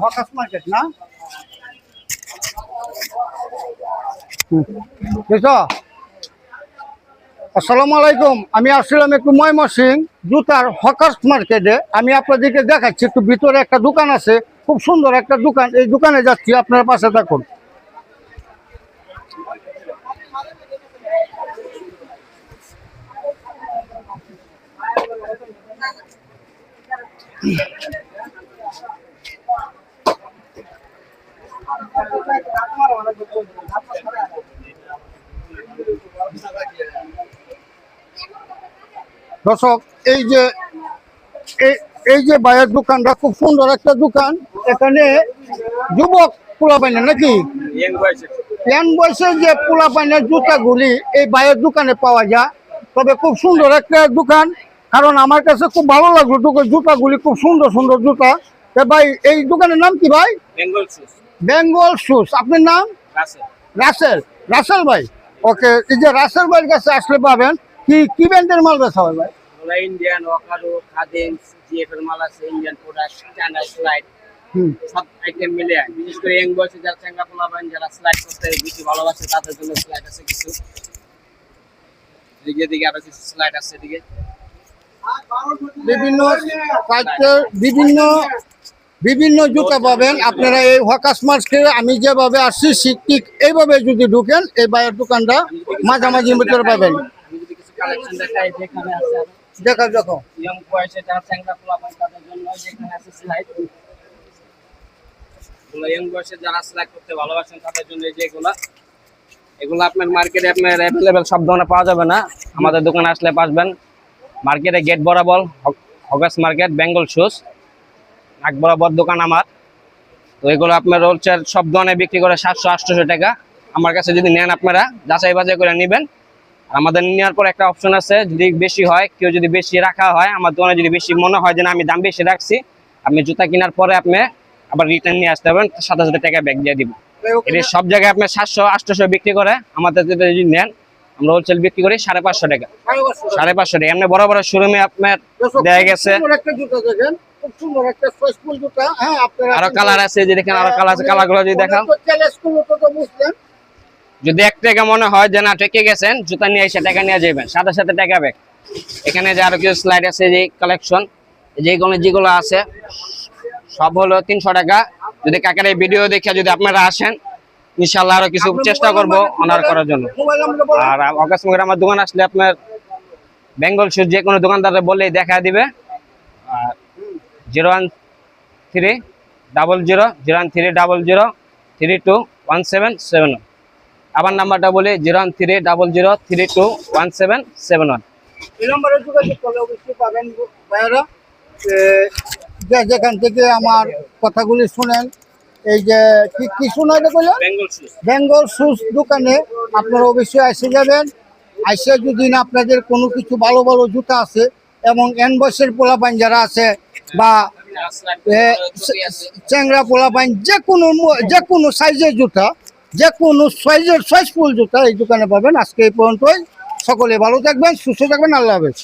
Hawkers market না আসসালামু আলাইকুম। আমি আসলাম একটু ময়মনসিংহ জুতার হকার্স মার্কেটে। আমি আপনাদেরকে দেখাচ্ছি, একটু ভিতরে একটা দোকান আছে, খুব সুন্দর একটা দোকান। এই দোকানে যাচ্ছি, আপনার পাশে থাকুন। দর্শক, এই যে ভাইয়ের দোকানটা খুব সুন্দর একটা দোকান। এখানে যুবক পোলাপাইনে নাকি ইয়াং বয়সের যে পোলাপাইনের জুতাগুলি এই ভাইয়ের দোকানে পাওয়া যায়। তবে খুব সুন্দর একটা দোকান, কারণ আমার কাছে খুব ভালো লাগলো জুতাগুলি, খুব সুন্দর সুন্দর জুতা। ভাই, এই দোকানের নাম কি ভাই? বেঙ্গল শুজ। আপনার নাম? রাসেল। রাসেল ভাই, ওকে। এই যে রাসেল ভাইয়ের কাছে আসলে পাবেন কি ব্র্যান্ডের মাল বেচা হয় ভাই? ইন্ডিয়ান ওয়াকারো, খাদিমস, জিএফ এর মাল আছে, ইন্ডিয়ান প্রোডাক্ট, স্ট্যান্ডার্ড স্লাইড, সব আইটেম মিলে। বিশেষ করে ইয়ং বয়সে যারা চেঙ্গা পোলাপান, যারা স্লাইড করতে বেশি ভালোবাসে, তাদের জন্য স্লাইড আছে কিছু। দিকে আরো কিছু স্লাইড আছে এদিকে। বিভিন্ন জুতা পাবেন আপনারা এই হকাস মার্কেটে। আমি যেভাবে আসছি ঠিক এইভাবে যদি ঢুকেন এই বাইরের দোকানটা মাঝামাঝির ভিতরে পাবেন। কালেকশন দেখাই যেখানে আছে, দেখো ইয়ং বয়সে যারা চেঙ্গা পোলাপান, তাদের জন্য যেখানে আছে স্লাইড। ইয়ং বয়সে যারা স্লাইড করতে ভালোবাসেন, তাদের জন্য এগুলো আপনার মার্কেটে আপনার অ্যাভেলেবেল সব ধরনের পাওয়া যাবে না। আমাদের দোকানে আসলে পাবেন। মার্কেটে গেট বরাবর হকাস মার্কেট, বেঙ্গল শুজ, নাক বরাবর দোকান আমার। তো এগুলো আপনার হোলসেল সব ধরনের বিক্রি করে 700-800 টাকা। আমার কাছে যদি নেন, আপনারা যাচাই বাছাই করে নেবেন। আমাদের নেওয়ার পর একটা অপশন আছে, যদি বেশি হয়, কেউ যদি বেশি রাখা হয় আমার দোকানে, যদি বেশি মনে হয় যে না আমি দাম বেশি রাখছি, আপনি জুতা কেনার পরে আপনি আবার রিটার্ন নিয়ে আসতে পারবেন, সাথে সাথে টাকা ব্যাক দিয়ে দিব। এটা সব জায়গায় আপনার 700-800 বিক্রি করে, আমাদের যদি নেন আমরা হোলসেল বিক্রি করি 550 টাকা। 550 টাকা এমনি বড় বড় শোরুমে আপনার দেয়া গেছে। আরো কালার আছে, যে দেখেন আরো কালার আছে, কালার গুলো যদি দেখাও। যদি 1 টাকা মনে হয় যে না ঠকে গেছেন, জুতা নিয়ে এসে টাকা নিয়ে যাবেন, সাথে সাথে টাকা ব্যাক। এখানে যে আরো কিছু স্লাইড আছে, যে কালেকশন যেগুলো আছে সব হলো 300 টাকা। যদি কাকার এই ভিডিও দেখে যদি আপনারা আসেন, ইনশাআল্লাহ আরো কিছু চেষ্টা করব অনার করার জন্য। আর হকাস মার্কেট আমার দোকান আসলে আপনার বেঙ্গল শুজ যে কোনো দোকানদারে বললেই দেখা দিবে। আর 01300321771। আবার নাম্বারটা বলি 01300321771। এই নম্বরে যোগাযোগ করলে অবশ্যই পাবেন ভাইয়ারা। যেখান থেকে আমার কথাগুলি শুনেন, এই যে কি শোনা বললেন, বেঙ্গল শুজ দোকানে আপনারা অবশ্যই এসে যাবেন। আইসে যদি না আপনাদের কোনো কিছু ভালো ভালো জুতা আছে, এবং এন বয়সের পোলাপাইন যারা আছে বা চ্যাংরা পোলাপাইন, যে কোনো সাইজের জুতা, যে কোনো সাইজফুল জুতা এই দোকানে পাবেন। আজকে এই পর্যন্তই। সকলে ভালো থাকবেন, সুস্থ থাকবেন। আল্লাহ হাফেজ।